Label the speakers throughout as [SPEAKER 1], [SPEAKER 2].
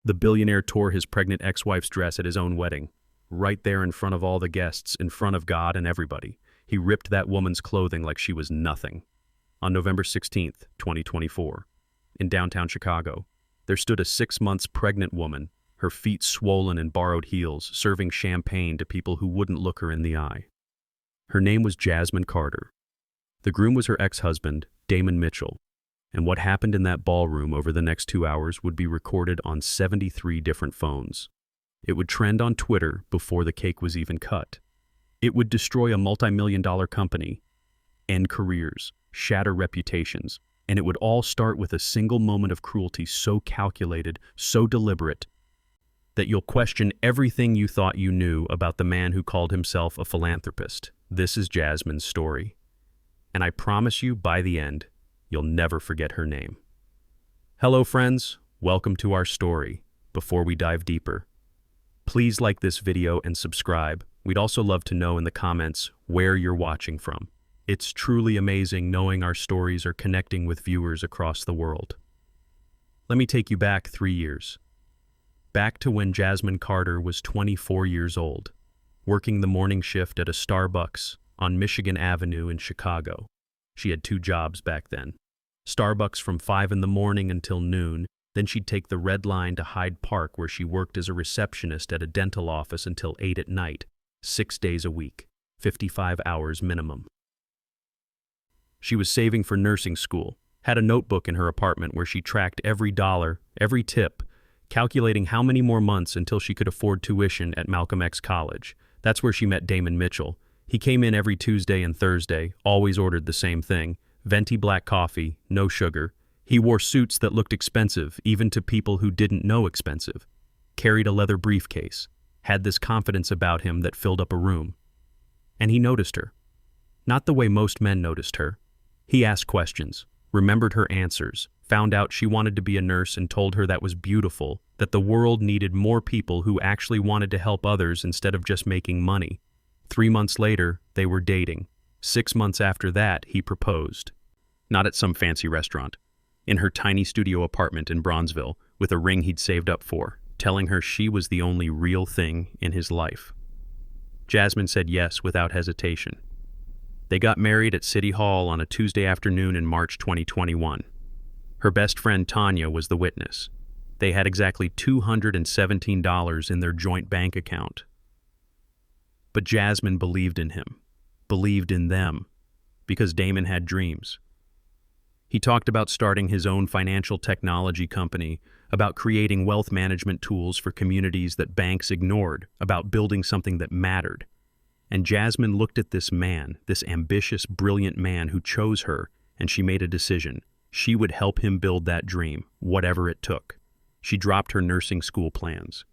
[SPEAKER 1] The billionaire tore his pregnant ex-wife's dress at his own wedding, right there in front of all the guests, in front of God and everybody. He ripped that woman's clothing like she was nothing. On November 16th, 2024, in downtown Chicago, there stood a 6 months pregnant woman, her feet swollen in borrowed heels, serving champagne to people who wouldn't look her in the eye. Her name was Jasmine Carter. The groom was her ex-husband, Damon Mitchell, and what happened in that ballroom over the next 2 hours would be recorded on 73 different phones. It would trend on Twitter before the cake was even cut. It would destroy a multi-million-dollar company, end careers, shatter reputations, and it would all start with a single moment of cruelty so calculated, so deliberate, that you'll question everything you thought you knew about the man who called himself a philanthropist. This is Jasmine's story. And I promise you, by the end, you'll never forget her name. Hello, friends. Welcome to our story. Before we dive deeper, please like this video and subscribe. We'd also love to know in the comments where you're watching from. It's truly amazing knowing our stories are connecting with viewers across the world. Let me take you back 3 years. Back to when Jasmine Carter was 24 years old, working the morning shift at a Starbucks on Michigan Avenue in Chicago. She had 2 jobs back then. Starbucks from 5 in the morning until noon, then she'd take the Red Line to Hyde Park where she worked as a receptionist at a dental office until 8 at night, 6 days a week, 55 hours minimum. She was saving for nursing school, had a notebook in her apartment where she tracked every dollar, every tip, calculating how many more months until she could afford tuition at Malcolm X College. That's where she met Damon Mitchell. He came in every Tuesday and Thursday, always ordered the same thing, venti black coffee, no sugar. He wore suits that looked expensive, even to people who didn't know expensive. Carried a leather briefcase, had this confidence about him that filled up a room. And he noticed her. Not the way most men noticed her. He asked questions, remembered her answers, found out she wanted to be a nurse and told her that was beautiful, that the world needed more people who actually wanted to help others instead of just making money. 3 months later, they were dating. 6 months after that, he proposed. Not at some fancy restaurant. In her tiny studio apartment in Bronzeville, with a ring he'd saved up for, telling her she was the only real thing in his life. Jasmine said yes without hesitation. They got married at City Hall on a Tuesday afternoon in March 2021. Her best friend Tanya was the witness. They had exactly $217 in their joint bank account. But Jasmine believed in him, believed in them, because Damon had dreams. He talked about starting his own financial technology company, about creating wealth management tools for communities that banks ignored, about building something that mattered. And Jasmine looked at this man, this ambitious, brilliant man who chose her, and she made a decision. She would help him build that dream, whatever it took. She dropped her nursing school plans.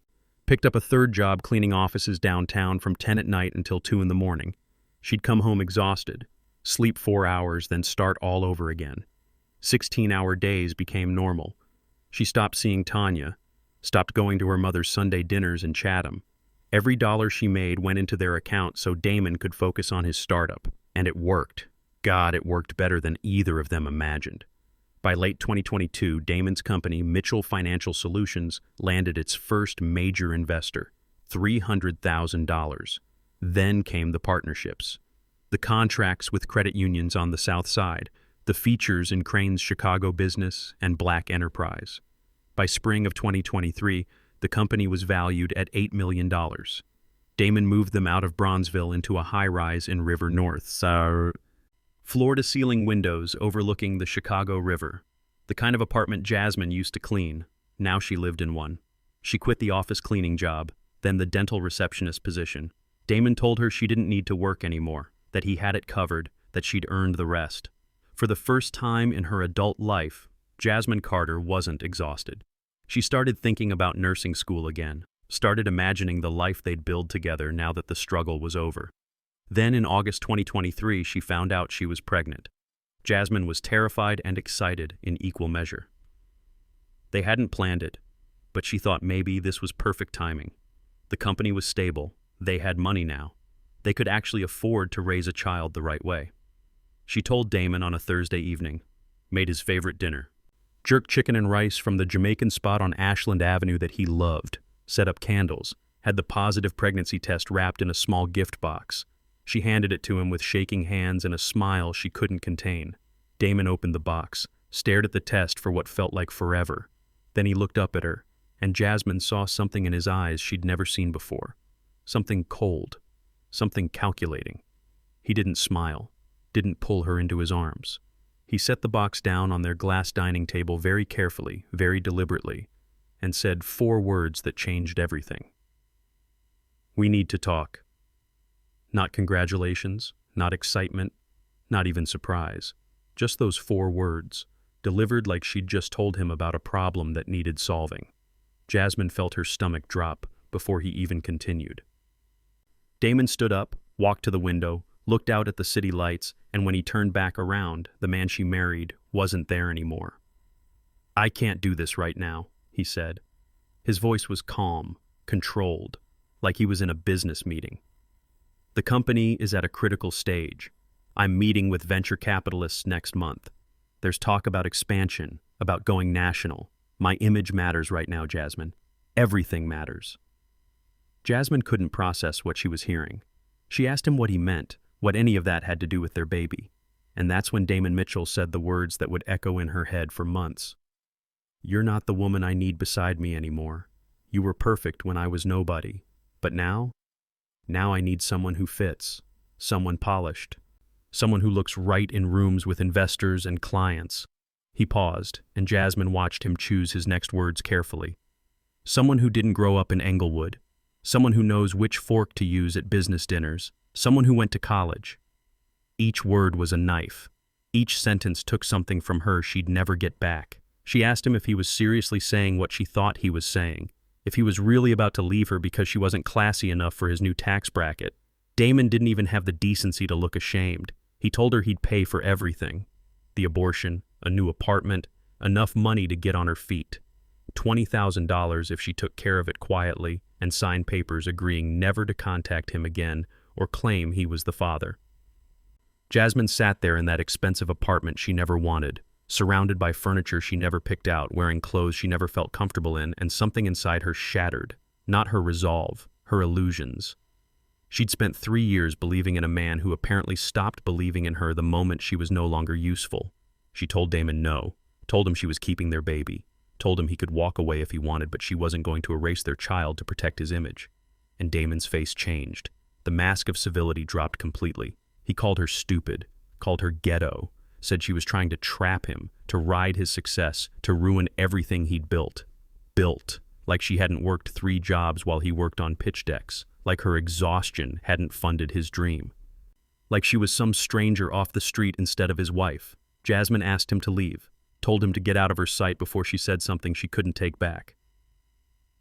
[SPEAKER 1] Picked up a 3rd job cleaning offices downtown from 10 at night until 2 in the morning. She'd come home exhausted, sleep 4 hours, then start all over again. 16-hour days became normal. She stopped seeing Tanya, stopped going to her mother's Sunday dinners in Chatham. Every dollar she made went into their account so Damon could focus on his startup. And it worked. God, it worked better than either of them imagined. By late 2022, Damon's company, Mitchell Financial Solutions, landed its first major investor, $300,000. Then came the partnerships. The contracts with credit unions on the South Side, the features in Crane's Chicago business and Black Enterprise. By spring of 2023, the company was valued at $8 million. Damon moved them out of Bronzeville into a high-rise in River North. Floor-to-ceiling windows overlooking the Chicago River. The kind of apartment Jasmine used to clean. Now she lived in one. She quit the office cleaning job, then the dental receptionist position. Damon told her she didn't need to work anymore, that he had it covered, that she'd earned the rest. For the first time in her adult life, Jasmine Carter wasn't exhausted. She started thinking about nursing school again, started imagining the life they'd build together now that the struggle was over. Then in August 2023, she found out she was pregnant. Jasmine was terrified and excited in equal measure. They hadn't planned it, but she thought maybe this was perfect timing. The company was stable. They had money now. They could actually afford to raise a child the right way. She told Damon on a Thursday evening, made his favorite dinner, Jerk chicken and rice from the Jamaican spot on Ashland Avenue that he loved, set up candles, had the positive pregnancy test wrapped in a small gift box. She handed it to him with shaking hands and a smile she couldn't contain. Damon opened the box, stared at the test for what felt like forever. Then he looked up at her, and Jasmine saw something in his eyes she'd never seen before. Something cold, something calculating. He didn't smile, didn't pull her into his arms. He set the box down on their glass dining table very carefully, very deliberately, and said 4 words that changed everything. "We need to talk." Not congratulations, not excitement, not even surprise. Just those 4 words, delivered like she'd just told him about a problem that needed solving. Jasmine felt her stomach drop before he even continued. Damon stood up, walked to the window, looked out at the city lights, and when he turned back around, the man she married wasn't there anymore. "I can't do this right now," he said. His voice was calm, controlled, like he was in a business meeting. "The company is at a critical stage. I'm meeting with venture capitalists next month. There's talk about expansion, about going national. My image matters right now, Jasmine. Everything matters." Jasmine couldn't process what she was hearing. She asked him what he meant, what any of that had to do with their baby. And that's when Damon Mitchell said the words that would echo in her head for months. "You're not the woman I need beside me anymore. You were perfect when I was nobody. But now I need someone who fits, someone polished, someone who looks right in rooms with investors and clients." He paused, and Jasmine watched him choose his next words carefully. "Someone who didn't grow up in Englewood, someone who knows which fork to use at business dinners, someone who went to college." Each word was a knife. Each sentence took something from her she'd never get back. She asked him if he was seriously saying what she thought he was saying, if he was really about to leave her because she wasn't classy enough for his new tax bracket. Damon didn't even have the decency to look ashamed. He told her he'd pay for everything. The abortion, a new apartment, enough money to get on her feet. $20,000 if she took care of it quietly and signed papers agreeing never to contact him again or claim he was the father. Jasmine sat there in that expensive apartment she never wanted, surrounded by furniture she never picked out, wearing clothes she never felt comfortable in, and something inside her shattered. Not her resolve, her illusions. She'd spent 3 years believing in a man who apparently stopped believing in her the moment she was no longer useful. She told Damon no, told him she was keeping their baby, told him he could walk away if he wanted, but she wasn't going to erase their child to protect his image. And Damon's face changed. The mask of civility dropped completely. He called her stupid, called her ghetto, said she was trying to trap him, to ride his success, to ruin everything he'd built. Built, like she hadn't worked 3 jobs while he worked on pitch decks, like her exhaustion hadn't funded his dream. Like she was some stranger off the street instead of his wife. Jasmine asked him to leave, told him to get out of her sight before she said something she couldn't take back.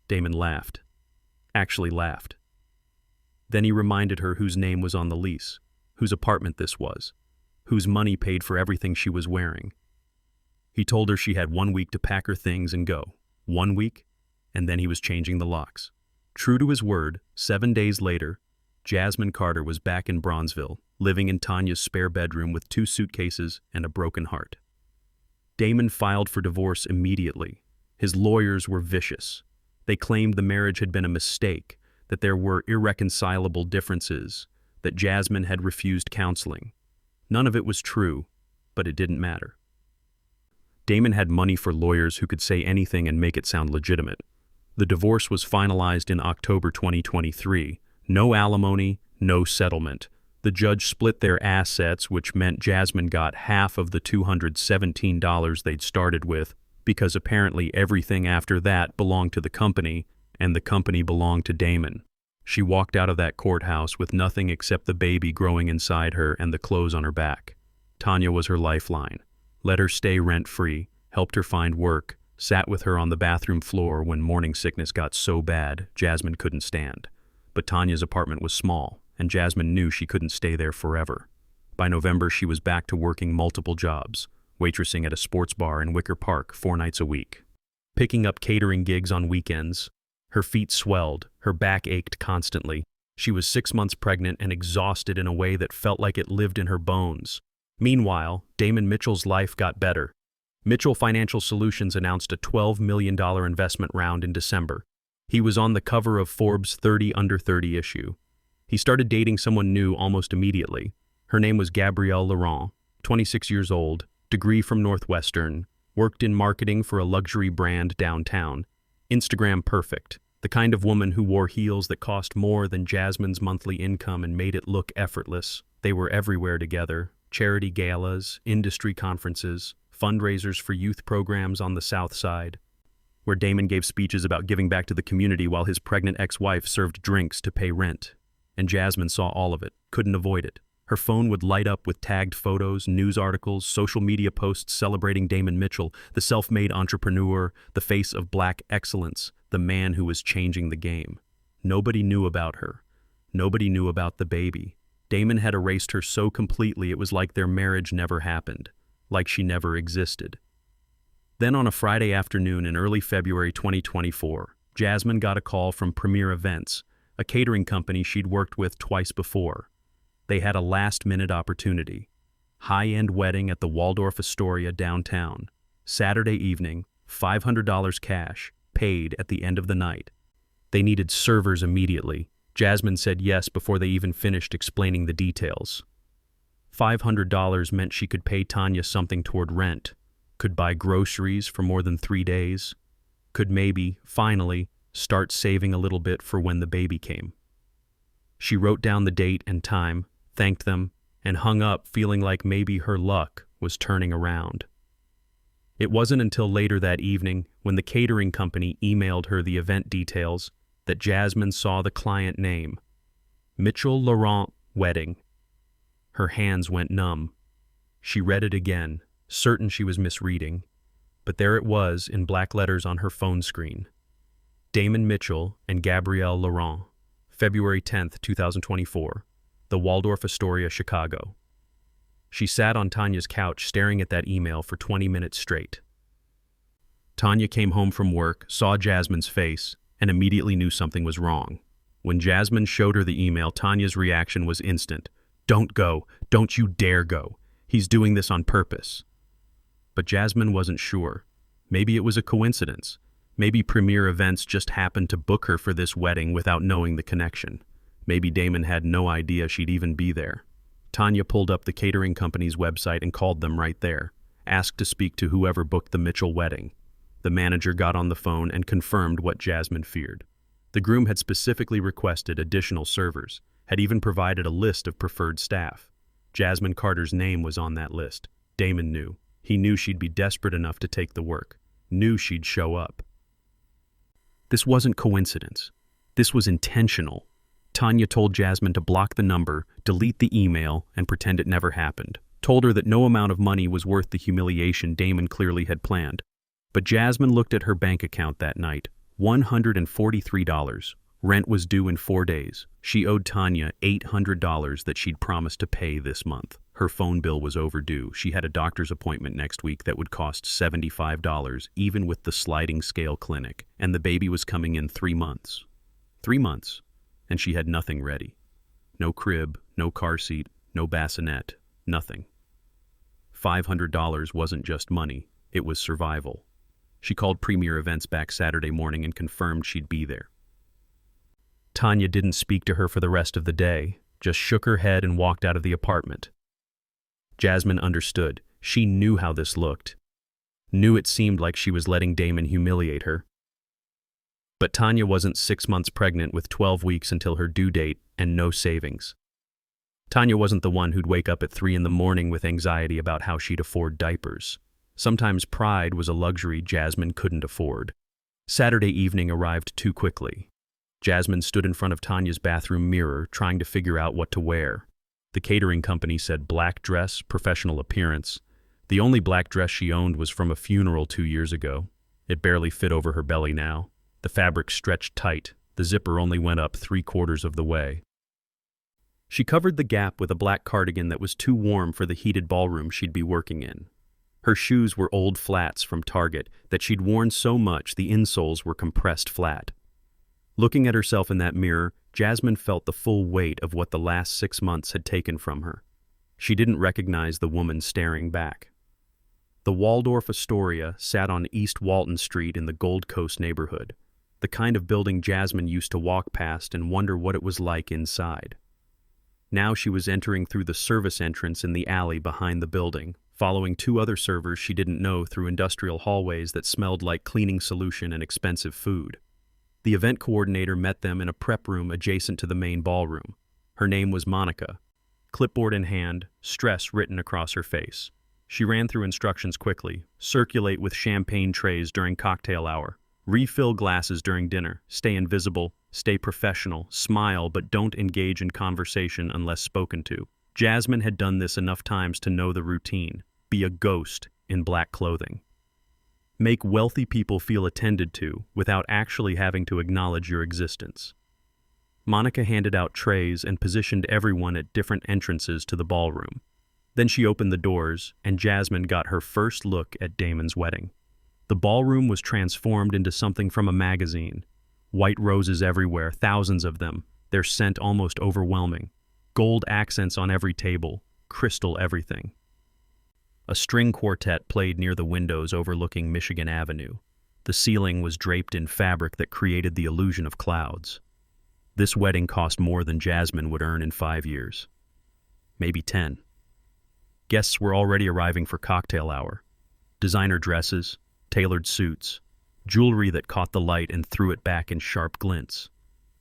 [SPEAKER 1] Damon laughed. Actually laughed. Then he reminded her whose name was on the lease, whose apartment this was, whose money paid for everything she was wearing. He told her she had 1 week to pack her things and go. 1 week, and then he was changing the locks. True to his word, 7 days later, Jasmine Carter was back in Bronzeville, living in Tanya's spare bedroom with 2 suitcases and a broken heart. Damon filed for divorce immediately. His lawyers were vicious. They claimed the marriage had been a mistake, that there were irreconcilable differences, that Jasmine had refused counseling. None of it was true, but it didn't matter. Damon had money for lawyers who could say anything and make it sound legitimate. The divorce was finalized in October 2023. No alimony, no settlement. The judge split their assets, which meant Jasmine got half of the $217 they'd started with, because apparently everything after that belonged to the company, and the company belonged to Damon. She walked out of that courthouse with nothing except the baby growing inside her and the clothes on her back. Tanya was her lifeline. Let her stay rent-free, helped her find work, sat with her on the bathroom floor when morning sickness got so bad Jasmine couldn't stand. But Tanya's apartment was small, and Jasmine knew she couldn't stay there forever. By November, she was back to working multiple jobs, waitressing at a sports bar in Wicker Park 4 nights a week, picking up catering gigs on weekends. Her feet swelled, her back ached constantly. She was 6 months pregnant and exhausted in a way that felt like it lived in her bones. Meanwhile, Damon Mitchell's life got better. Mitchell Financial Solutions announced a $12 million investment round in December. He was on the cover of Forbes' 30 Under 30 issue. He started dating someone new almost immediately. Her name was Gabrielle Laurent, 26 years old, degree from Northwestern, worked in marketing for a luxury brand downtown. Instagram perfect, the kind of woman who wore heels that cost more than Jasmine's monthly income and made it look effortless. They were everywhere together, charity galas, industry conferences, fundraisers for youth programs on the South Side, where Damon gave speeches about giving back to the community while his pregnant ex-wife served drinks to pay rent. And Jasmine saw all of it, couldn't avoid it. Her phone would light up with tagged photos, news articles, social media posts celebrating Damon Mitchell, the self-made entrepreneur, the face of Black excellence, the man who was changing the game. Nobody knew about her. Nobody knew about the baby. Damon had erased her so completely it was like their marriage never happened, like she never existed. Then on a Friday afternoon in early February 2024, Jasmine got a call from Premier Events, a catering company she'd worked with twice before. They had a last-minute opportunity. High-end wedding at the Waldorf Astoria downtown. Saturday evening, $500 cash, paid at the end of the night. They needed servers immediately. Jasmine said yes before they even finished explaining the details. $500 meant she could pay Tanya something toward rent, could buy groceries for more than 3 days, could maybe, finally, start saving a little bit for when the baby came. She wrote down the date and time, thanked them, and hung up feeling like maybe her luck was turning around. It wasn't until later that evening, when the catering company emailed her the event details, that Jasmine saw the client name. Mitchell Laurent Wedding. Her hands went numb. She read it again, certain she was misreading, but there it was in black letters on her phone screen. Damon Mitchell and Gabrielle Laurent, February 10th, 2024, the Waldorf Astoria, Chicago. She sat on Tanya's couch staring at that email for 20 minutes straight. Tanya came home from work, saw Jasmine's face, and immediately knew something was wrong. When Jasmine showed her the email, Tanya's reaction was instant. "Don't go. Don't you dare go. He's doing this on purpose." But Jasmine wasn't sure. Maybe it was a coincidence. Maybe Premier Events just happened to book her for this wedding without knowing the connection. Maybe Damon had no idea she'd even be there. Tanya pulled up the catering company's website and called them right there, asked to speak to whoever booked the Mitchell wedding. The manager got on the phone and confirmed what Jasmine feared. The groom had specifically requested additional servers, had even provided a list of preferred staff. Jasmine Carter's name was on that list. Damon knew. He knew she'd be desperate enough to take the work, knew she'd show up. This wasn't coincidence. This was intentional. Tanya told Jasmine to block the number, delete the email, and pretend it never happened. Told her that no amount of money was worth the humiliation Damon clearly had planned. But Jasmine looked at her bank account that night. $143. Rent was due in 4 days. She owed Tanya $800 that she'd promised to pay this month. Her phone bill was overdue. She had a doctor's appointment next week that would cost $75, even with the sliding scale clinic. And the baby was coming in 3 months. 3 months. And she had nothing ready. No crib, no car seat, no bassinet, nothing. $500 wasn't just money, it was survival. She called Premier Events back Saturday morning and confirmed she'd be there. Tanya didn't speak to her for the rest of the day, just shook her head and walked out of the apartment. Jasmine understood. She knew how this looked. Knew it seemed like she was letting Damon humiliate her. But Tanya wasn't 6 months pregnant with 12 weeks until her due date and no savings. Tanya wasn't the one who'd wake up at 3 in the morning with anxiety about how she'd afford diapers. Sometimes pride was a luxury Jasmine couldn't afford. Saturday evening arrived too quickly. Jasmine stood in front of Tanya's bathroom mirror, trying to figure out what to wear. The catering company said black dress, professional appearance. The only black dress she owned was from a funeral 2 years ago. It barely fit over her belly now. The fabric stretched tight. The zipper only went up 3/4 of the way. She covered the gap with a black cardigan that was too warm for the heated ballroom she'd be working in. Her shoes were old flats from Target that she'd worn so much the insoles were compressed flat. Looking at herself in that mirror, Jasmine felt the full weight of what the last 6 months had taken from her. She didn't recognize the woman staring back. The Waldorf Astoria sat on East Walton Street in the Gold Coast neighborhood, the kind of building Jasmine used to walk past and wonder what it was like inside. Now she was entering through the service entrance in the alley behind the building, following two other servers she didn't know through industrial hallways that smelled like cleaning solution and expensive food. The event coordinator met them in a prep room adjacent to the main ballroom. Her name was Monica. Clipboard in hand, stress written across her face. She ran through instructions quickly. Circulate with champagne trays during cocktail hour. Refill glasses during dinner. Stay invisible. Stay professional. Smile, but don't engage in conversation unless spoken to. Jasmine had done this enough times to know the routine. Be a ghost in black clothing. Make wealthy people feel attended to without actually having to acknowledge your existence. Monica handed out trays and positioned everyone at different entrances to the ballroom. Then she opened the doors, and Jasmine got her first look at Damon's wedding. The ballroom was transformed into something from a magazine. White roses everywhere, thousands of them, their scent almost overwhelming. Gold accents on every table, crystal everything. A string quartet played near the windows overlooking Michigan Avenue. The ceiling was draped in fabric that created the illusion of clouds. This wedding cost more than Jasmine would earn in 5 years. Maybe 10. Guests were already arriving for cocktail hour. Designer dresses, tailored suits, jewelry that caught the light and threw it back in sharp glints.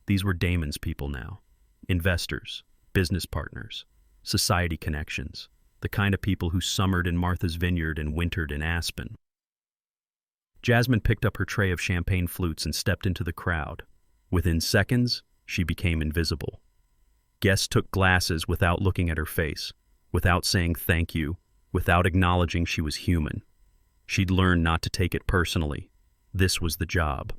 [SPEAKER 1] These were Damon's people now. Investors, business partners, society connections, the kind of people who summered in Martha's Vineyard and wintered in Aspen. Jasmine picked up her tray of champagne flutes and stepped into the crowd. Within seconds, she became invisible. Guests took glasses without looking at her face, without saying thank you, without acknowledging she was human. She'd learned not to take it personally. This was the job.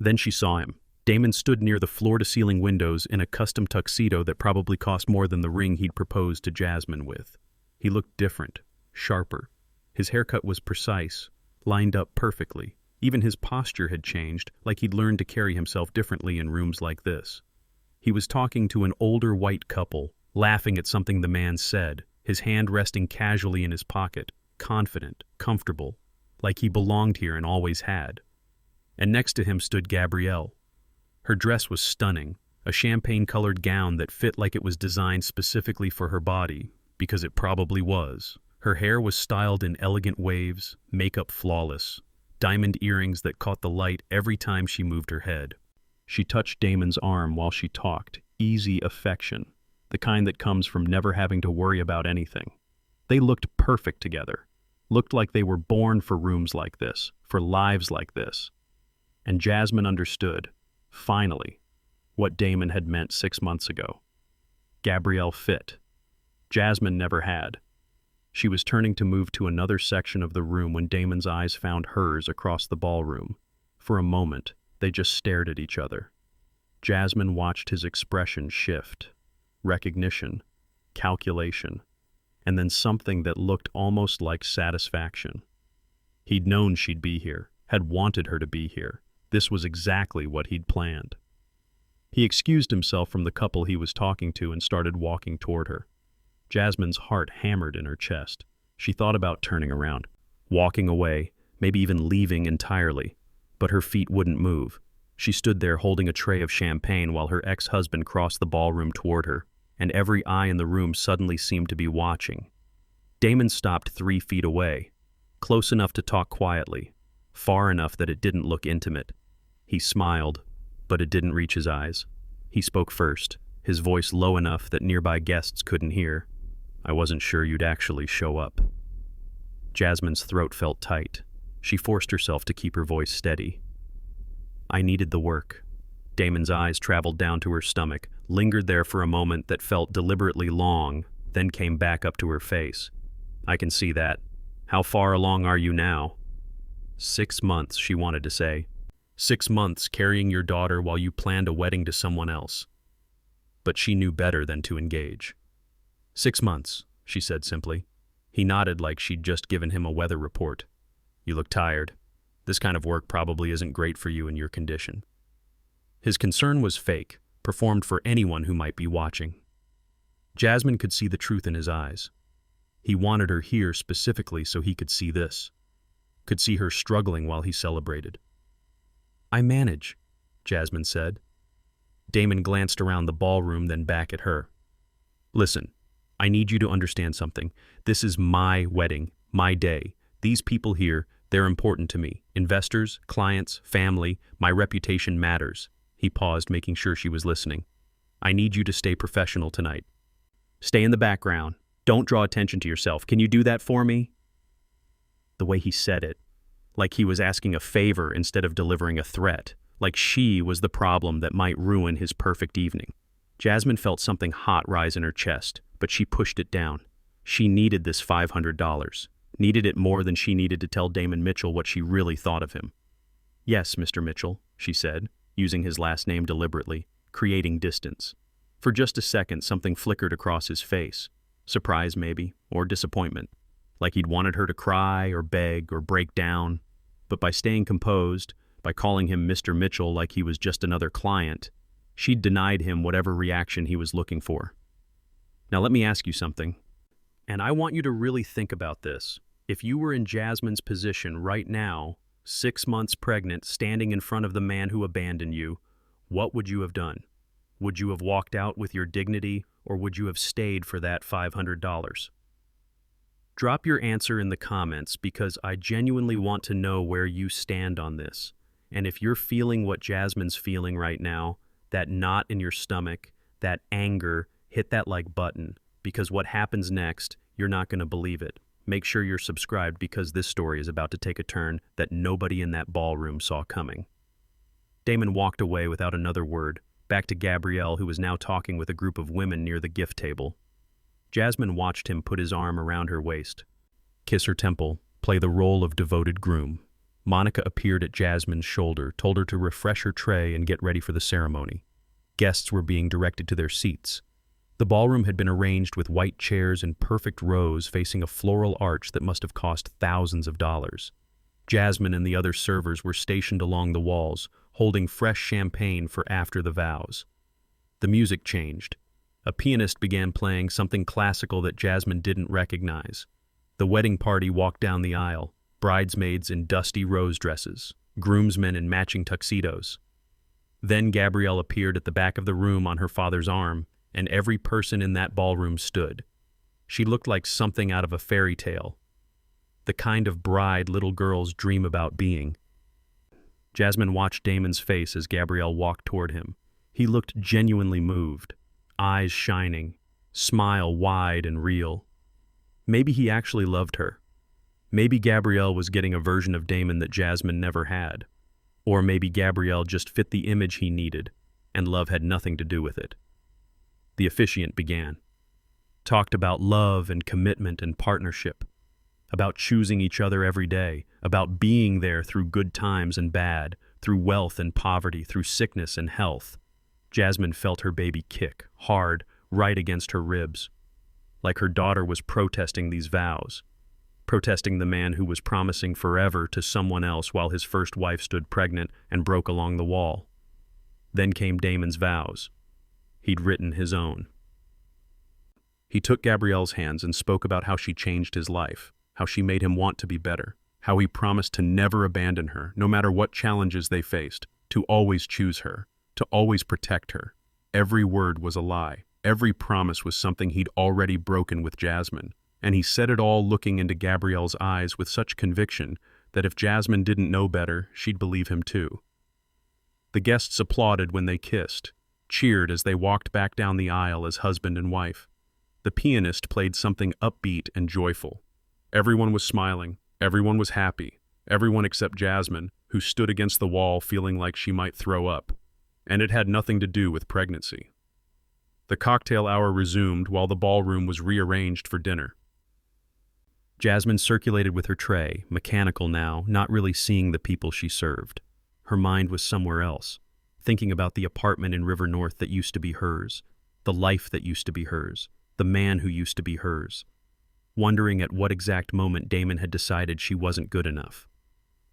[SPEAKER 1] Then she saw him. Damon stood near the floor-to-ceiling windows in a custom tuxedo that probably cost more than the ring he'd proposed to Jasmine with. He looked different, sharper. His haircut was precise, lined up perfectly. Even his posture had changed, like he'd learned to carry himself differently in rooms like this. He was talking to an older white couple, laughing at something the man said, his hand resting casually in his pocket, confident, comfortable, like he belonged here and always had. And next to him stood Gabrielle. Her dress was stunning, a champagne-colored gown that fit like it was designed specifically for her body, because it probably was. Her hair was styled in elegant waves, makeup flawless, diamond earrings that caught the light every time she moved her head. She touched Damon's arm while she talked, easy affection, the kind that comes from never having to worry about anything. They looked perfect together, looked like they were born for rooms like this, for lives like this. And Jasmine understood, finally, what Damon had meant 6 months ago. Gabrielle fit. Jasmine never had. She was turning to move to another section of the room when Damon's eyes found hers across the ballroom. For a moment, they just stared at each other. Jasmine watched his expression shift. Recognition, calculation, and then something that looked almost like satisfaction. He'd known she'd be here, had wanted her to be here. This was exactly what he'd planned. He excused himself from the couple he was talking to and started walking toward her. Jasmine's heart hammered in her chest. She thought about turning around, walking away, maybe even leaving entirely, but her feet wouldn't move. She stood there holding a tray of champagne while her ex-husband crossed the ballroom toward her, and every eye in the room suddenly seemed to be watching. Damon stopped 3 feet away, close enough to talk quietly, far enough that it didn't look intimate. He smiled, but it didn't reach his eyes. He spoke first, his voice low enough that nearby guests couldn't hear. "I wasn't sure you'd actually show up." Jasmine's throat felt tight. She forced herself to keep her voice steady. "I needed the work." Damon's eyes traveled down to her stomach, lingered there for a moment that felt deliberately long, then came back up to her face. "I can see that. How far along are you now?" 6 months, she wanted to say. 6 months carrying your daughter while you planned a wedding to someone else. But she knew better than to engage. 6 months, she said simply. He nodded like she'd just given him a weather report. "You look tired. This kind of work probably isn't great for you in your condition." His concern was fake, performed for anyone who might be watching. Jasmine could see the truth in his eyes. He wanted her here specifically so he could see this, could see her struggling while he celebrated. "I manage," Jasmine said. Damon glanced around the ballroom, then back at her. "Listen, I need you to understand something. This is my wedding, my day. These people here, they're important to me. Investors, clients, family, my reputation matters." He paused, making sure she was listening. "I need you to stay professional tonight. Stay in the background. Don't draw attention to yourself. Can you do that for me?" The way he said it, like he was asking a favor instead of delivering a threat, like she was the problem that might ruin his perfect evening. Jasmine felt something hot rise in her chest, but she pushed it down. She needed this $500, needed it more than she needed to tell Damon Mitchell what she really thought of him. "Yes, Mr. Mitchell," she said, using his last name deliberately, creating distance. For just a second, something flickered across his face. Surprise, maybe, or disappointment. Like he'd wanted her to cry or beg or break down. But by staying composed, by calling him Mr. Mitchell like he was just another client, she'd denied him whatever reaction he was looking for. "Now let me ask you something. And I want you to really think about this. If you were in Jasmine's position right now, 6 months pregnant, standing in front of the man who abandoned you, what would you have done? Would you have walked out with your dignity, or would you have stayed for that $500? Drop your answer in the comments because I genuinely want to know where you stand on this. And if you're feeling what Jasmine's feeling right now, that knot in your stomach, that anger, hit that like button, because what happens next, you're not going to believe it. Make sure you're subscribed because this story is about to take a turn that nobody in that ballroom saw coming. Damon walked away without another word, back to Gabrielle, who was now talking with a group of women near the gift table. Jasmine watched him put his arm around her waist, kiss her temple, play the role of devoted groom. Monica appeared at Jasmine's shoulder, told her to refresh her tray and get ready for the ceremony. Guests were being directed to their seats. The ballroom had been arranged with white chairs in perfect rows facing a floral arch that must have cost thousands of dollars. Jasmine and the other servers were stationed along the walls, holding fresh champagne for after the vows. The music changed. A pianist began playing something classical that Jasmine didn't recognize. The wedding party walked down the aisle, bridesmaids in dusty rose dresses, groomsmen in matching tuxedos. Then Gabrielle appeared at the back of the room on her father's arm, and every person in that ballroom stood. She looked like something out of a fairy tale, the kind of bride little girls dream about being. Jasmine watched Damon's face as Gabrielle walked toward him. He looked genuinely moved, eyes shining, smile wide and real. Maybe he actually loved her. Maybe Gabrielle was getting a version of Damon that Jasmine never had. Or maybe Gabrielle just fit the image he needed, and love had nothing to do with it. The officiant began. Talked about love and commitment and partnership, about choosing each other every day, about being there through good times and bad, through wealth and poverty, through sickness and health. Jasmine felt her baby kick, hard, right against her ribs, like her daughter was protesting these vows, protesting the man who was promising forever to someone else while his first wife stood pregnant and broke along the wall. Then came Damon's vows. He'd written his own. He took Gabrielle's hands and spoke about how she changed his life, how she made him want to be better, how he promised to never abandon her, no matter what challenges they faced, to always choose her, to always protect her. Every word was a lie. Every promise was something he'd already broken with Jasmine, and he said it all looking into Gabrielle's eyes with such conviction that if Jasmine didn't know better, she'd believe him too. The guests applauded when they kissed, cheered as they walked back down the aisle as husband and wife. The pianist played something upbeat and joyful. Everyone was smiling, everyone was happy, everyone except Jasmine, who stood against the wall feeling like she might throw up. And it had nothing to do with pregnancy. The cocktail hour resumed while the ballroom was rearranged for dinner. Jasmine circulated with her tray, mechanical now, not really seeing the people she served. Her mind was somewhere else, thinking about the apartment in River North that used to be hers, the life that used to be hers, the man who used to be hers, wondering at what exact moment Damon had decided she wasn't good enough.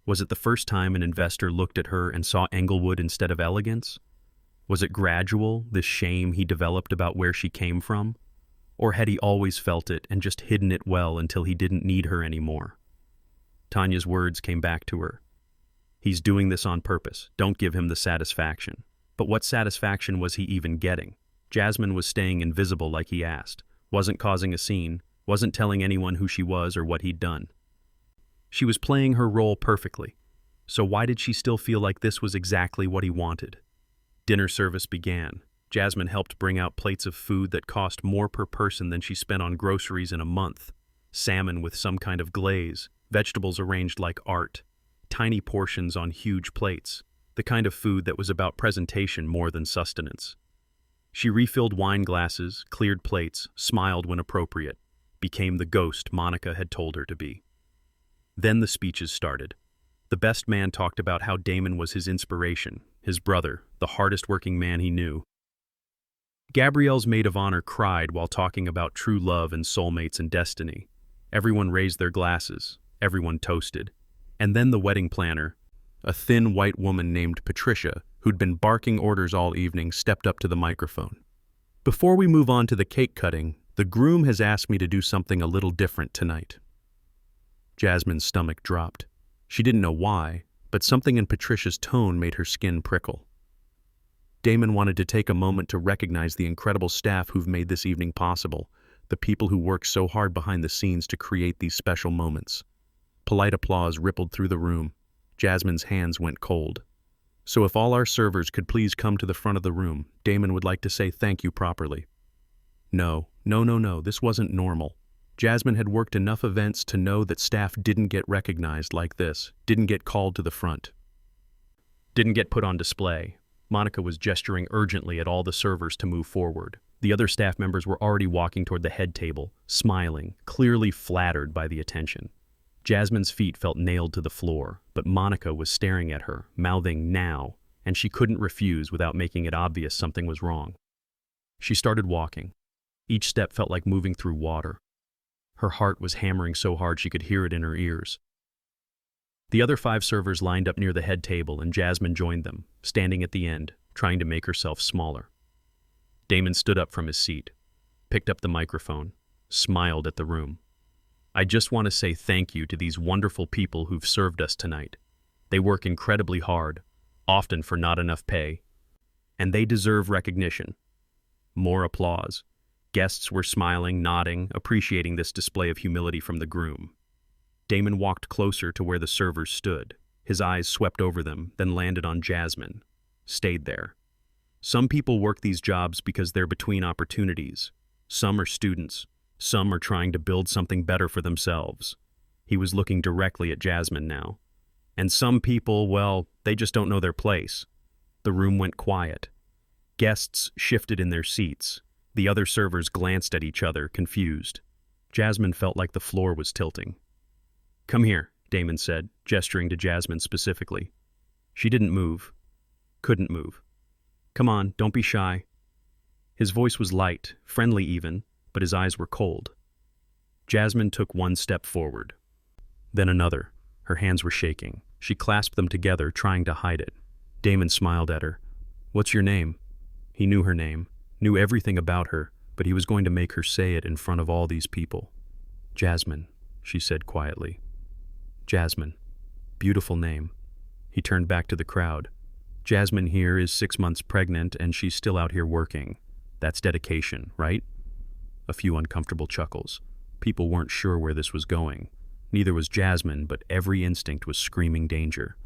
[SPEAKER 1] Was it the first time an investor looked at her and saw Englewood instead of elegance? Was it gradual, this shame he developed about where she came from? Or had he always felt it and just hidden it well until he didn't need her anymore? Tanya's words came back to her. He's doing this on purpose. Don't give him the satisfaction. But what satisfaction was he even getting? Jasmine was staying invisible like he asked, wasn't causing a scene, wasn't telling anyone who she was or what he'd done. She was playing her role perfectly. So why did she still feel like this was exactly what he wanted? Dinner service began. Jasmine helped bring out plates of food that cost more per person than she spent on groceries in a month. Salmon with some kind of glaze, vegetables arranged like art, tiny portions on huge plates, the kind of food that was about presentation more than sustenance. She refilled wine glasses, cleared plates, smiled when appropriate, became the ghost Monica had told her to be. Then the speeches started. The best man talked about how Damon was his inspiration, his brother, the hardest-working man he knew. Gabrielle's maid of honor cried while talking about true love and soulmates and destiny. Everyone raised their glasses. Everyone toasted. And then the wedding planner, a thin white woman named Patricia, who'd been barking orders all evening, stepped up to the microphone. Before we move on to the cake cutting, the groom has asked me to do something a little different tonight. Jasmine's stomach dropped. She didn't know why, but something in Patricia's tone made her skin prickle. Damon wanted to take a moment to recognize the incredible staff who've made this evening possible, the people who work so hard behind the scenes to create these special moments. Polite applause rippled through the room. Jasmine's hands went cold. So if all our servers could please come to the front of the room, Damon would like to say thank you properly. No, this wasn't normal. Jasmine had worked enough events to know that staff didn't get recognized like this, didn't get called to the front, didn't get put on display. Monica was gesturing urgently at all the servers to move forward. The other staff members were already walking toward the head table, smiling, clearly flattered by the attention. Jasmine's feet felt nailed to the floor, but Monica was staring at her, mouthing "now," and she couldn't refuse without making it obvious something was wrong. She started walking. Each step felt like moving through water. Her heart was hammering so hard she could hear it in her ears. The other 5 servers lined up near the head table, and Jasmine joined them, standing at the end, trying to make herself smaller. Damon stood up from his seat, picked up the microphone, smiled at the room. I just want to say thank you to these wonderful people who've served us tonight. They work incredibly hard, often for not enough pay, and they deserve recognition. More applause. Guests were smiling, nodding, appreciating this display of humility from the groom. Damon walked closer to where the servers stood. His eyes swept over them, then landed on Jasmine. Stayed there. Some people work these jobs because they're between opportunities. Some are students. Some are trying to build something better for themselves. He was looking directly at Jasmine now. And some people, well, they just don't know their place. The room went quiet. Guests shifted in their seats. The other servers glanced at each other, confused. Jasmine felt like the floor was tilting. "Come here," Damon said, gesturing to Jasmine specifically. She didn't move. Couldn't move. "Come on, don't be shy." His voice was light, friendly even, but his eyes were cold. Jasmine took one step forward. Then another. Her hands were shaking. She clasped them together, trying to hide it. Damon smiled at her. "What's your name?" He knew her name, knew everything about her, but he was going to make her say it in front of all these people. "Jasmine," she said quietly. "Jasmine. Beautiful name." He turned back to the crowd. "Jasmine here is 6 months pregnant and she's still out here working. That's dedication, right?" A few uncomfortable chuckles. People weren't sure where this was going. Neither was Jasmine, but every instinct was screaming danger.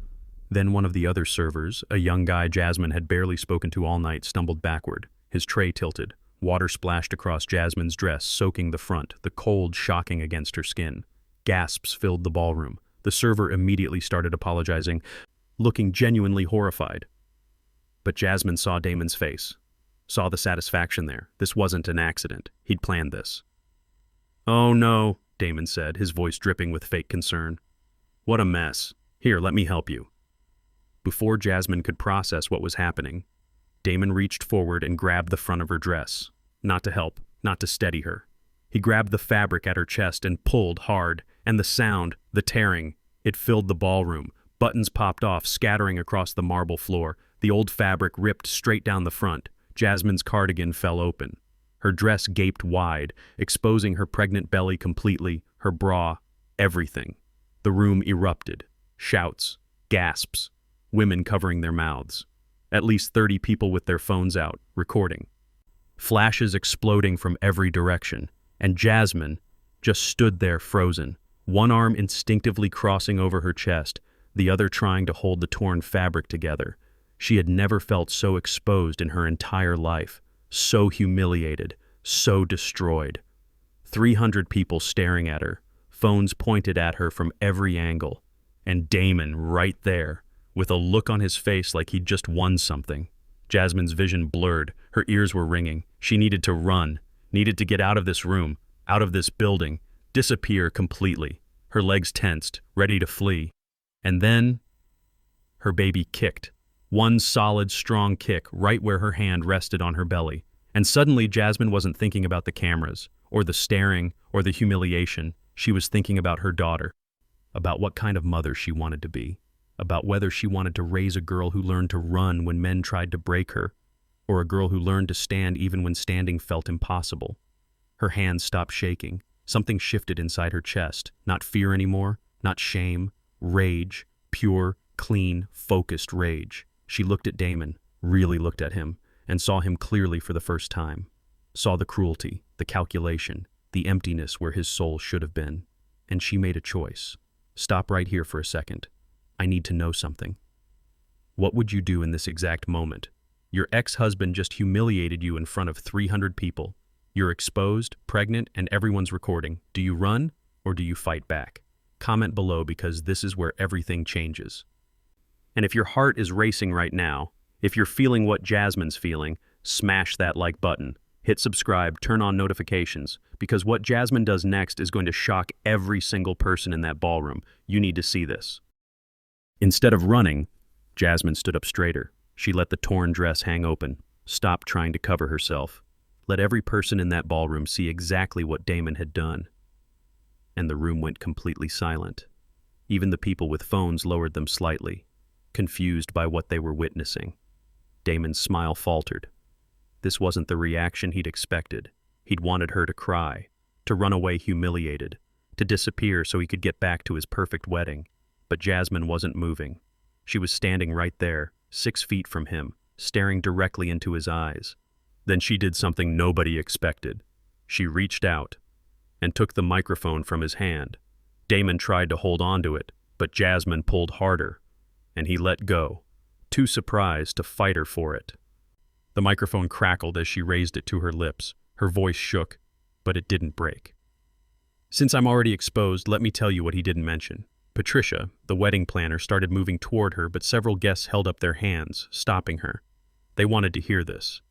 [SPEAKER 1] Then one of the other servers, a young guy Jasmine had barely spoken to all night, stumbled backward. His tray tilted. Water splashed across Jasmine's dress, soaking the front, the cold shocking against her skin. Gasps filled the ballroom. The server immediately started apologizing, looking genuinely horrified. But Jasmine saw Damon's face, saw the satisfaction there. This wasn't an accident. He'd planned this. "Oh no," Damon said, his voice dripping with fake concern. "What a mess. Here, let me help you." Before Jasmine could process what was happening, Damon reached forward and grabbed the front of her dress. Not to help, not to steady her. He grabbed the fabric at her chest and pulled hard, and the sound, the tearing, it filled the ballroom. Buttons popped off, scattering across the marble floor. The old fabric ripped straight down the front. Jasmine's cardigan fell open. Her dress gaped wide, exposing her pregnant belly completely, her bra, everything. The room erupted. Shouts, gasps, women covering their mouths. At least 30 people with their phones out, recording. Flashes exploding from every direction, and Jasmine just stood there frozen, one arm instinctively crossing over her chest, the other trying to hold the torn fabric together. She had never felt so exposed in her entire life, so humiliated, so destroyed. 300 people staring at her, phones pointed at her from every angle, and Damon right there, with a look on his face like he'd just won something. Jasmine's vision blurred, her ears were ringing. She needed to run, needed to get out of this room, out of this building, disappear completely. Her legs tensed, ready to flee. And then, her baby kicked. One solid, strong kick right where her hand rested on her belly. And suddenly Jasmine wasn't thinking about the cameras, or the staring, or the humiliation. She was thinking about her daughter, about what kind of mother she wanted to be, about whether she wanted to raise a girl who learned to run when men tried to break her, or a girl who learned to stand even when standing felt impossible. Her hands stopped shaking. Something shifted inside her chest. Not fear anymore, not shame, rage, pure, clean, focused rage. She looked at Damon, really looked at him, and saw him clearly for the first time. Saw the cruelty, the calculation, the emptiness where his soul should have been. And she made a choice. Stop right here for a second. I need to know something. What would you do in this exact moment? Your ex-husband just humiliated you in front of 300 people. You're exposed, pregnant, and everyone's recording. Do you run or do you fight back? Comment below because this is where everything changes. And if your heart is racing right now, if you're feeling what Jasmine's feeling, smash that like button. Hit subscribe, turn on notifications, because what Jasmine does next is going to shock every single person in that ballroom. You need to see this. Instead of running, Jasmine stood up straighter. She let the torn dress hang open, stopped trying to cover herself. Let every person in that ballroom see exactly what Damon had done. And the room went completely silent. Even the people with phones lowered them slightly, confused by what they were witnessing. Damon's smile faltered. This wasn't the reaction he'd expected. He'd wanted her to cry, to run away humiliated, to disappear so he could get back to his perfect wedding. But Jasmine wasn't moving. She was standing right there, 6 feet from him, staring directly into his eyes. Then she did something nobody expected. She reached out and took the microphone from his hand. Damon tried to hold on to it, but Jasmine pulled harder, and he let go, too surprised to fight her for it. The microphone crackled as she raised it to her lips. Her voice shook, but it didn't break. Since I'm already exposed, let me tell you what he didn't mention. Patricia, the wedding planner, started moving toward her, but several guests held up their hands, stopping her. They wanted to hear this.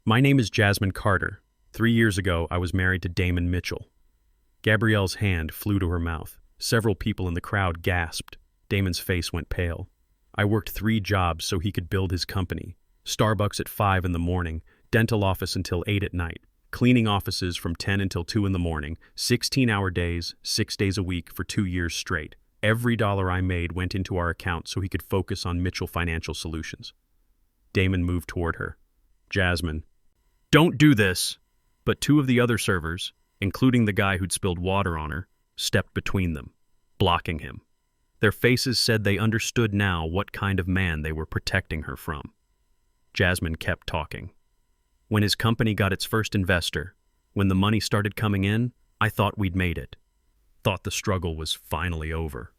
[SPEAKER 1] My name is Jasmine Carter. 3 years ago, I was married to Damon Mitchell. Gabrielle's hand flew to her mouth. Several people in the crowd gasped. Damon's face went pale. I worked 3 jobs so he could build his company. Starbucks at 5 in the morning, dental office until 8 at night, cleaning offices from 10 until 2 in the morning, 16-hour days, 6 days a week for 2 years straight. Every dollar I made went into our account so he could focus on Mitchell Financial Solutions. Damon moved toward her. Jasmine, don't do this! But 2 of the other servers, including the guy who'd spilled water on her, stepped between them, blocking him. Their faces said they understood now what kind of man they were protecting her from. Jasmine kept talking. When his company got its first investor, when the money started coming in, I thought we'd made it. Thought the struggle was finally over.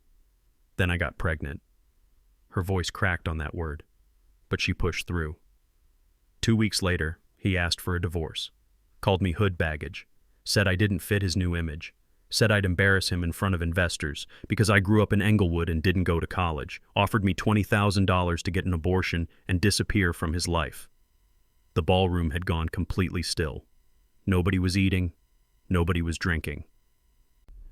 [SPEAKER 1] Then I got pregnant. Her voice cracked on that word, but she pushed through. 2 weeks later, he asked for a divorce, called me hood baggage, said I didn't fit his new image, said I'd embarrass him in front of investors because I grew up in Englewood and didn't go to college, offered me $20,000 to get an abortion and disappear from his life. The ballroom had gone completely still. Nobody was eating, nobody was drinking.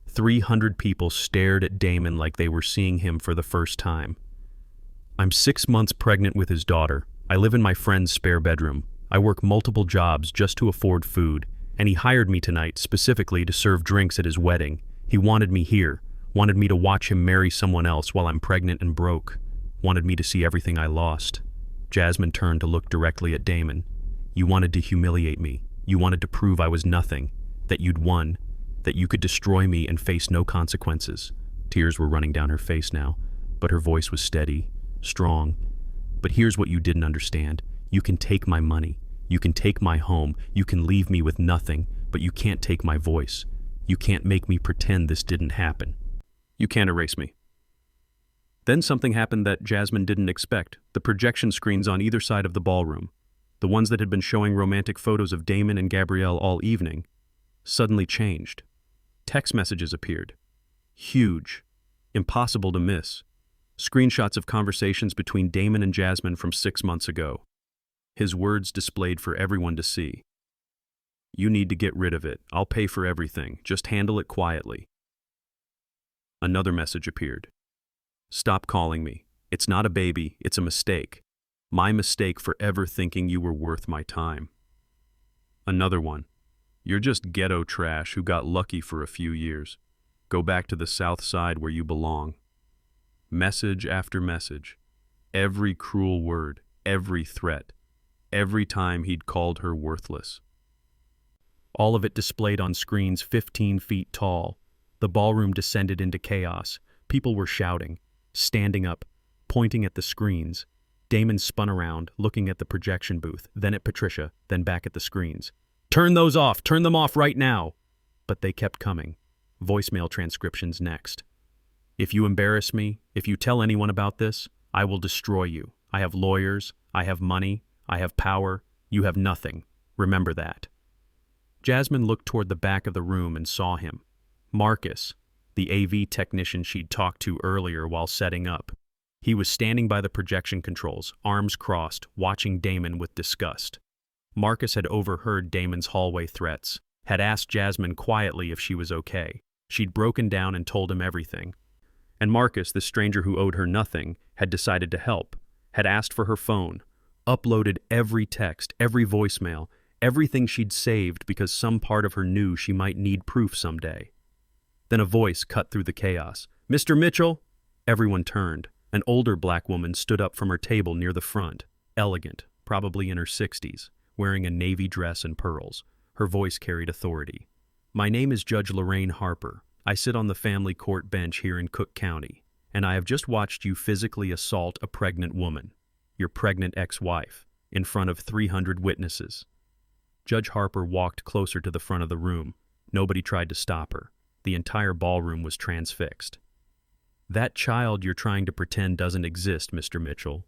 [SPEAKER 1] 300 people stared at Damon like they were seeing him for the first time. I'm 6 months pregnant with his daughter. I live in my friend's spare bedroom. I work multiple jobs just to afford food, and he hired me tonight specifically to serve drinks at his wedding. He wanted me here, wanted me to watch him marry someone else while I'm pregnant and broke, wanted me to see everything I lost. Jasmine turned to look directly at Damon. You wanted to humiliate me. You wanted to prove I was nothing, that you'd won, that you could destroy me and face no consequences. Tears were running down her face now, but her voice was steady, strong. But here's what you didn't understand. You can take my money. You can take my home. You can leave me with nothing, but you can't take my voice. You can't make me pretend this didn't happen. You can't erase me. Then something happened that Jasmine didn't expect. The projection screens on either side of the ballroom, the ones that had been showing romantic photos of Damon and Gabrielle all evening, suddenly changed. Text messages appeared. Huge. Impossible to miss. Screenshots of conversations between Damon and Jasmine from 6 months ago. His words displayed for everyone to see. You need to get rid of it. I'll pay for everything. Just handle it quietly. Another message appeared. Stop calling me. It's not a baby. It's a mistake. My mistake for ever thinking you were worth my time. Another one. You're just ghetto trash who got lucky for a few years. Go back to the South Side where you belong. Message after message. Every cruel word. Every threat. Every time he'd called her worthless. All of it displayed on screens 15 feet tall. The ballroom descended into chaos. People were shouting, standing up, pointing at the screens. Damon spun around, looking at the projection booth, then at Patricia, then back at the screens. Turn those off! Turn them off right now! But they kept coming. Voicemail transcriptions next. If you embarrass me, if you tell anyone about this, I will destroy you. I have lawyers, I have money, I have power. You have nothing. Remember that. Jasmine looked toward the back of the room and saw him. Marcus, the AV technician she'd talked to earlier while setting up. He was standing by the projection controls, arms crossed, watching Damon with disgust. Marcus had overheard Damon's hallway threats, had asked Jasmine quietly if she was okay. She'd broken down and told him everything. And Marcus, the stranger who owed her nothing, had decided to help, had asked for her phone, uploaded every text, every voicemail, everything she'd saved because some part of her knew she might need proof someday. Then a voice cut through the chaos. Mr. Mitchell? Everyone turned. An older black woman stood up from her table near the front, elegant, probably in her 60s, wearing a navy dress and pearls. Her voice carried authority. My name is Judge Lorraine Harper. I sit on the family court bench here in Cook County, and I have just watched you physically assault a pregnant woman, your pregnant ex-wife, in front of 300 witnesses. Judge Harper walked closer to the front of the room. Nobody tried to stop her. The entire ballroom was transfixed. That child you're trying to pretend doesn't exist, Mr. Mitchell,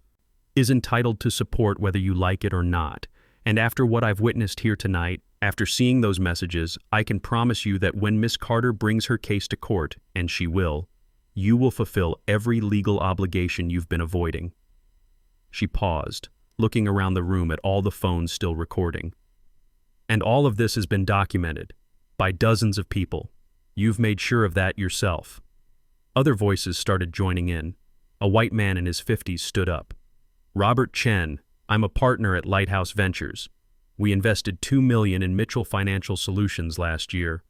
[SPEAKER 1] is entitled to support whether you like it or not. And after what I've witnessed here tonight, after seeing those messages, I can promise you that when Miss Carter brings her case to court, and she will, you will fulfill every legal obligation you've been avoiding. She paused, looking around the room at all the phones still recording. And all of this has been documented by dozens of people. You've made sure of that yourself. Other voices started joining in. A white man in his 50s stood up. Robert Chen, I'm a partner at Lighthouse Ventures. We invested $2 million in Mitchell Financial Solutions last year.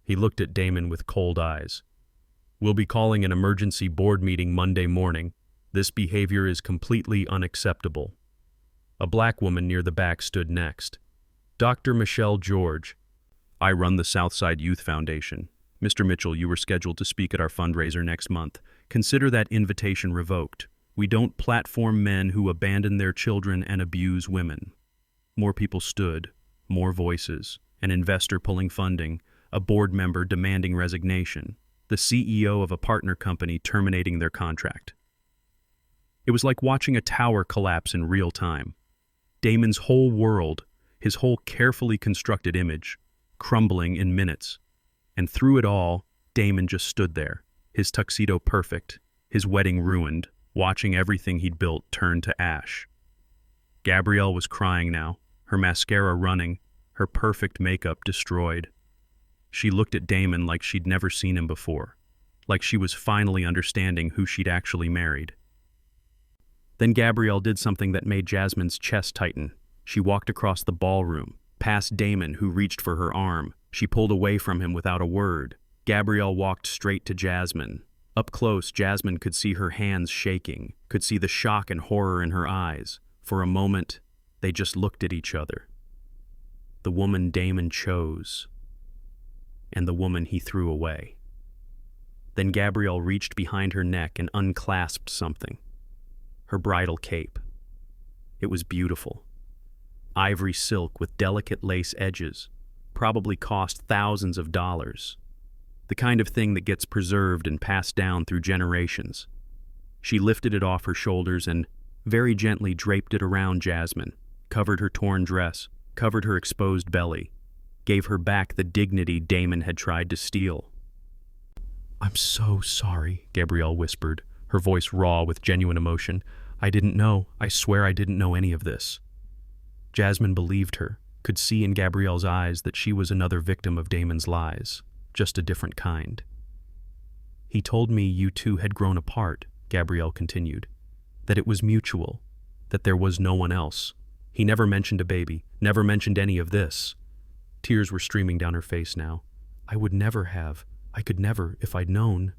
[SPEAKER 1] He looked at Damon with cold eyes. We'll be calling an emergency board meeting Monday morning. This behavior is completely unacceptable. A black woman near the back stood next. Dr. Michelle George. I run the Southside Youth Foundation. Mr. Mitchell, you were scheduled to speak at our fundraiser next month. Consider that invitation revoked. We don't platform men who abandon their children and abuse women. More people stood, more voices, an investor pulling funding, a board member demanding resignation, the CEO of a partner company terminating their contract. It was like watching a tower collapse in real time. Damon's whole world, his whole carefully constructed image, crumbling in minutes. And through it all, Damon just stood there, his tuxedo perfect, his wedding ruined, watching everything he'd built turn to ash. Gabrielle was crying now, her mascara running, her perfect makeup destroyed. She looked at Damon like she'd never seen him before, like she was finally understanding who she'd actually married. Then Gabrielle did something that made Jasmine's chest tighten. She walked across the ballroom, past Damon, who reached for her arm. She pulled away from him without a word. Gabrielle walked straight to Jasmine. Up close, Jasmine could see her hands shaking, could see the shock and horror in her eyes. For a moment, they just looked at each other. the woman Damon chose, and the woman he threw away. Then Gabrielle reached behind her neck and unclasped something. Her bridal cape. It was beautiful. Ivory silk with delicate lace edges, probably cost thousands of dollars. The kind of thing that gets preserved and passed down through generations. She lifted it off her shoulders and very gently draped it around Jasmine, covered her torn dress, covered her exposed belly, gave her back the dignity Damon had tried to steal. "I'm so sorry," Gabrielle whispered, her voice raw with genuine emotion. "I didn't know. I swear I didn't know any of this." Jasmine believed her, could see in Gabrielle's eyes that she was another victim of Damon's lies, just a different kind. "He told me you two had grown apart," Gabrielle continued, "that it was mutual, that there was no one else. He never mentioned a baby, never mentioned any of this." Tears were streaming down her face now. "I would never have. I could never, if I'd known."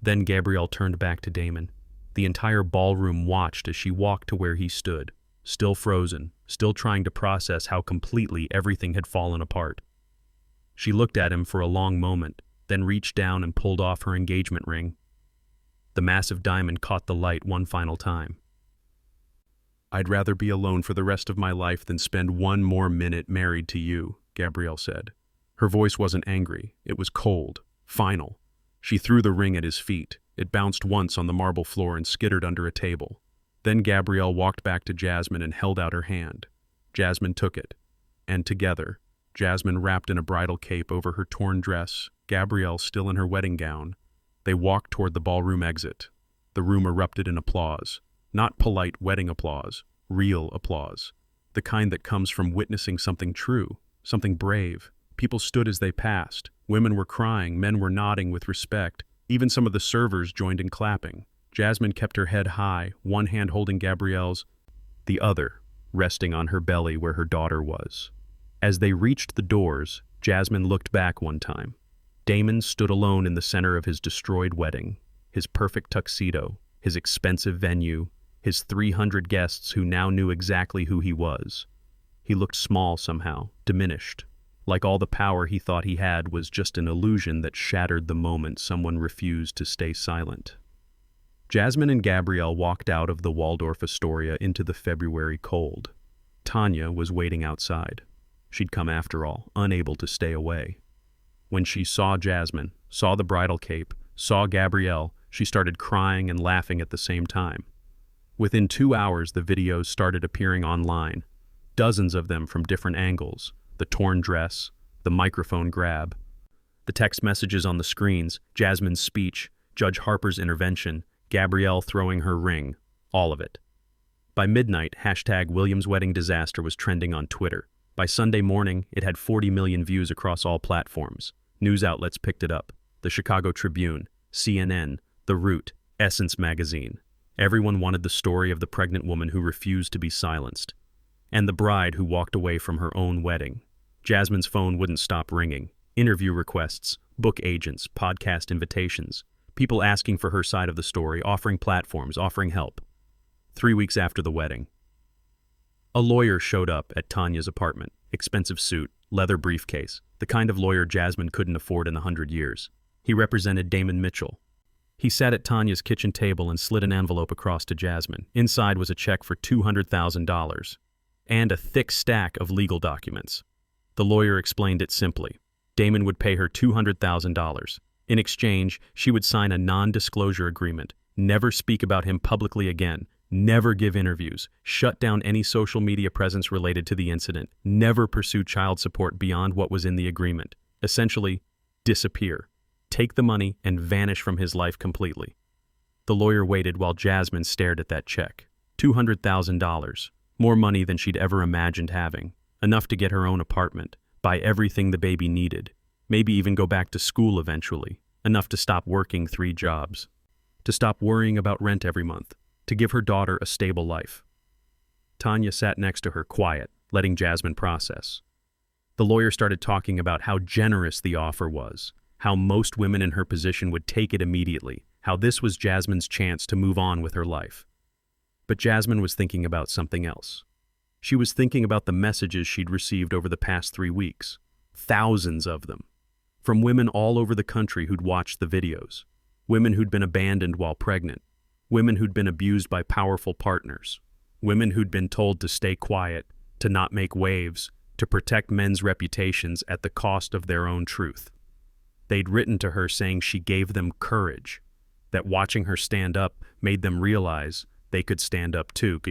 [SPEAKER 1] Then Gabrielle turned back to Damon. The entire ballroom watched as she walked to where he stood, still frozen, still trying to process how completely everything had fallen apart. She looked at him for a long moment, then reached down and pulled off her engagement ring. The massive diamond caught the light one final time. "I'd rather be alone for the rest of my life than spend one more minute married to you," Gabrielle said. Her voice wasn't angry, it was cold, final. She threw the ring at his feet. It bounced once on the marble floor and skittered under a table. Then Gabrielle walked back to Jasmine and held out her hand. Jasmine took it, and together, Jasmine wrapped in a bridal cape over her torn dress, Gabrielle still in her wedding gown, they walked toward the ballroom exit. The room erupted in applause. Not polite wedding applause, real applause. The kind that comes from witnessing something true, something brave. People stood as they passed. Women were crying, men were nodding with respect. Even some of the servers joined in clapping. Jasmine kept her head high, one hand holding Gabrielle's, the other resting on her belly where her daughter was. As they reached the doors, Jasmine looked back one time. Damon stood alone in the center of his destroyed wedding, his perfect tuxedo, his expensive venue, his 300 guests who now knew exactly who he was. He looked small somehow, diminished, like all the power he thought he had was just an illusion that shattered the moment someone refused to stay silent. Jasmine and Gabrielle walked out of the Waldorf Astoria into the February cold. Tanya was waiting outside. She'd come after all, unable to stay away. When she saw Jasmine, saw the bridal cape, saw Gabrielle, she started crying and laughing at the same time. Within 2 hours, the videos started appearing online, dozens of them from different angles. The torn dress, the microphone grab, the text messages on the screens, Jasmine's speech, Judge Harper's intervention, Gabrielle throwing her ring, all of it. By midnight, #WilliamsWeddingDisaster was trending on Twitter. By Sunday morning, it had 40 million views across all platforms. News outlets picked it up. The Chicago Tribune, CNN, The Root, Essence magazine. Everyone wanted the story of the pregnant woman who refused to be silenced, and the bride who walked away from her own wedding. Jasmine's phone wouldn't stop ringing. Interview requests, book agents, podcast invitations, people asking for her side of the story, offering platforms, offering help. 3 weeks after the wedding, a lawyer showed up at Tanya's apartment. Expensive suit, leather briefcase, the kind of lawyer Jasmine couldn't afford in 100 years. He represented Damon Mitchell. He sat at Tanya's kitchen table and slid an envelope across to Jasmine. Inside was a check for $200,000 and a thick stack of legal documents. The lawyer explained it simply. Damon would pay her $200,000. In exchange, she would sign a non-disclosure agreement, never speak about him publicly again, never give interviews, shut down any social media presence related to the incident, never pursue child support beyond what was in the agreement. Essentially, disappear, take the money, and vanish from his life completely. The lawyer waited while Jasmine stared at that check. $200,000, more money than she'd ever imagined having. Enough to get her own apartment, buy everything the baby needed, maybe even go back to school eventually, enough to stop working 3 jobs, to stop worrying about rent every month, to give her daughter a stable life. Tanya sat next to her, quiet, letting Jasmine process. The lawyer started talking about how generous the offer was, how most women in her position would take it immediately, how this was Jasmine's chance to move on with her life. But Jasmine was thinking about something else. She was thinking about the messages she'd received over the past 3 weeks. Thousands of them. From women all over the country who'd watched the videos. Women who'd been abandoned while pregnant. Women who'd been abused by powerful partners. Women who'd been told to stay quiet, to not make waves, to protect men's reputations at the cost of their own truth. They'd written to her saying she gave them courage, that watching her stand up made them realize they could stand up too,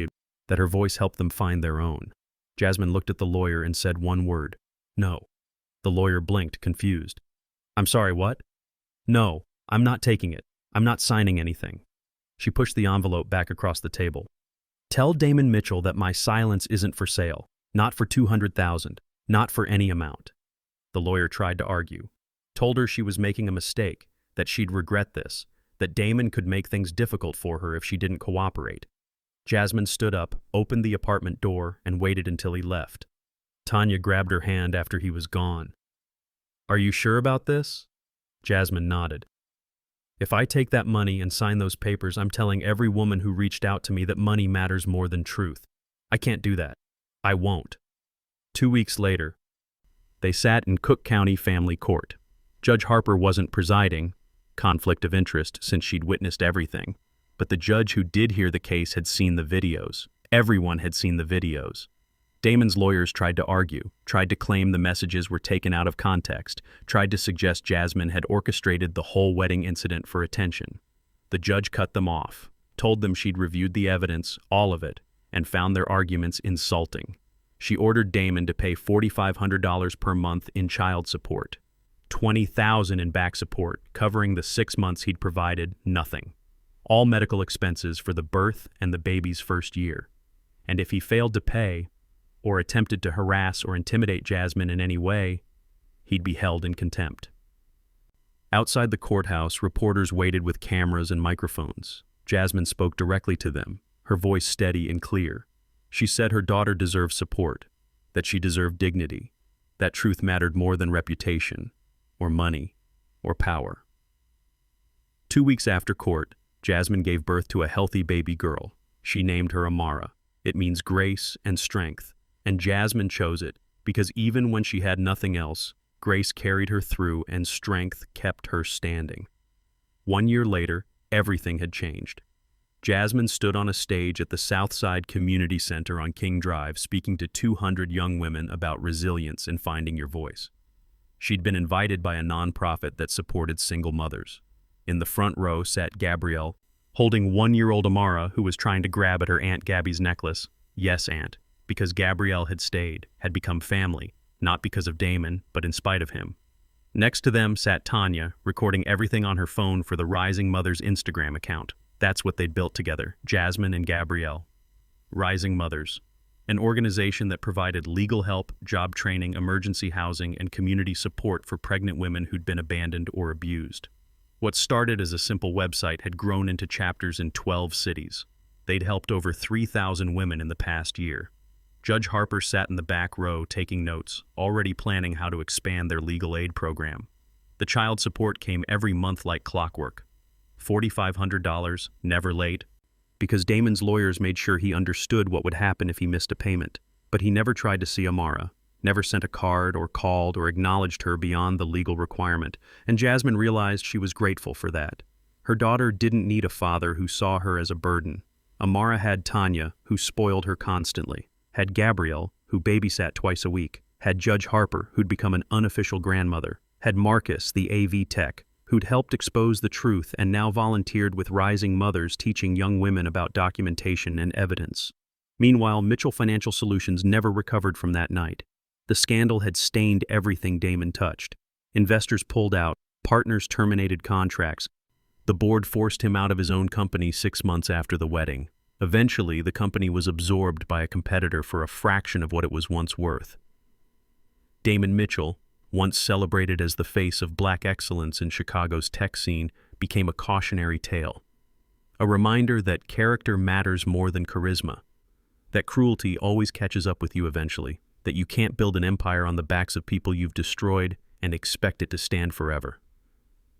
[SPEAKER 1] that her voice helped them find their own. Jasmine looked at the lawyer and said one word, "No." The lawyer blinked, confused. "I'm sorry, what?" "No, I'm not taking it. I'm not signing anything." She pushed the envelope back across the table. "Tell Damon Mitchell that my silence isn't for sale, not for $200,000, not for any amount." The lawyer tried to argue, told her she was making a mistake, that she'd regret this, that Damon could make things difficult for her if she didn't cooperate. Jasmine stood up, opened the apartment door, and waited until he left. Tanya grabbed her hand after he was gone. "Are you sure about this?" Jasmine nodded. "If I take that money and sign those papers, I'm telling every woman who reached out to me that money matters more than truth. I can't do that. I won't." 2 weeks later, they sat in Cook County Family Court. Judge Harper wasn't presiding, conflict of interest since she'd witnessed everything, but the judge who did hear the case had seen the videos. Everyone had seen the videos. Damon's lawyers tried to argue, tried to claim the messages were taken out of context, tried to suggest Jasmine had orchestrated the whole wedding incident for attention. The judge cut them off, told them she'd reviewed the evidence, all of it, and found their arguments insulting. She ordered Damon to pay $4,500 per month in child support, $20,000 in back support, covering the 6 months he'd provided nothing. All medical expenses for the birth and the baby's first year. And if he failed to pay, or attempted to harass or intimidate Jasmine in any way, he'd be held in contempt. Outside the courthouse, reporters waited with cameras and microphones. Jasmine spoke directly to them, her voice steady and clear. She said her daughter deserved support, that she deserved dignity, that truth mattered more than reputation, or money, or power. 2 weeks after court, Jasmine gave birth to a healthy baby girl. She named her Amara. It means grace and strength, and Jasmine chose it because even when she had nothing else, grace carried her through and strength kept her standing. 1 year later, everything had changed. Jasmine stood on a stage at the Southside Community Center on King Drive speaking to 200 young women about resilience and finding your voice. She'd been invited by a nonprofit that supported single mothers. In the front row sat Gabrielle, holding 1-year-old Amara, who was trying to grab at her Aunt Gabby's necklace. Yes, Aunt, because Gabrielle had stayed, had become family, not because of Damon, but in spite of him. Next to them sat Tanya, recording everything on her phone for the Rising Mothers Instagram account. That's what they'd built together, Jasmine and Gabrielle. Rising Mothers, an organization that provided legal help, job training, emergency housing, and community support for pregnant women who'd been abandoned or abused. What started as a simple website had grown into chapters in 12 cities. They'd helped over 3,000 women in the past year. Judge Harper sat in the back row taking notes, already planning how to expand their legal aid program. The child support came every month like clockwork. $4,500, never late, because Damon's lawyers made sure he understood what would happen if he missed a payment. But he never tried to see Amara, never sent a card or called or acknowledged her beyond the legal requirement, and Jasmine realized she was grateful for that. Her daughter didn't need a father who saw her as a burden. Amara had Tanya, who spoiled her constantly, had Gabrielle, who babysat twice a week, had Judge Harper, who'd become an unofficial grandmother, had Marcus, the AV tech, who'd helped expose the truth and now volunteered with Rising Mothers teaching young women about documentation and evidence. Meanwhile, Mitchell Financial Solutions never recovered from that night. The scandal had stained everything Damon touched. Investors pulled out, partners terminated contracts. The board forced him out of his own company 6 months after the wedding. Eventually, the company was absorbed by a competitor for a fraction of what it was once worth. Damon Mitchell, once celebrated as the face of black excellence in Chicago's tech scene, became a cautionary tale. A reminder that character matters more than charisma, that cruelty always catches up with you eventually, that you can't build an empire on the backs of people you've destroyed and expect it to stand forever.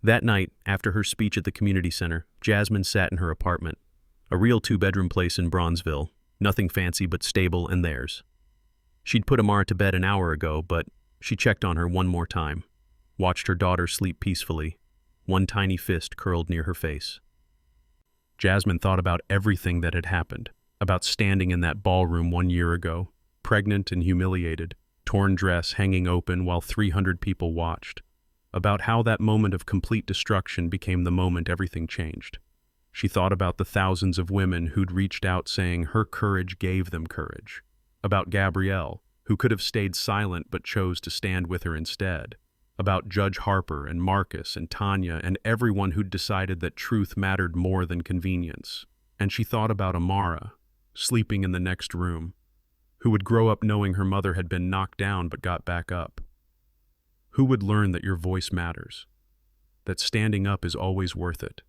[SPEAKER 1] That night, after her speech at the community center, Jasmine sat in her apartment, a real 2-bedroom place in Bronzeville, Nothing fancy but stable and theirs. She'd put Amara to bed an hour ago, but she checked on her one more time, watched her daughter sleep peacefully, one tiny fist curled near her face. Jasmine thought about everything that had happened, about standing in that ballroom 1 year ago, pregnant and humiliated, torn dress hanging open while 300 people watched, about how that moment of complete destruction became the moment everything changed. She thought about the thousands of women who'd reached out saying her courage gave them courage, about Gabrielle, who could have stayed silent but chose to stand with her instead, about Judge Harper and Marcus and Tanya and everyone who'd decided that truth mattered more than convenience. And she thought about Amara, sleeping in the next room, who would grow up knowing her mother had been knocked down but got back up. Who would learn that your voice matters, that standing up is always worth it,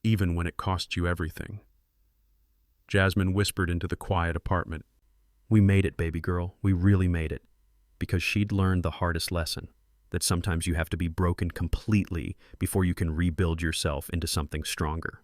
[SPEAKER 1] even when it costs you everything. Jasmine whispered into the quiet apartment. We made it, baby girl. We really made it. Because she'd learned the hardest lesson, that sometimes you have to be broken completely before you can rebuild yourself into something stronger.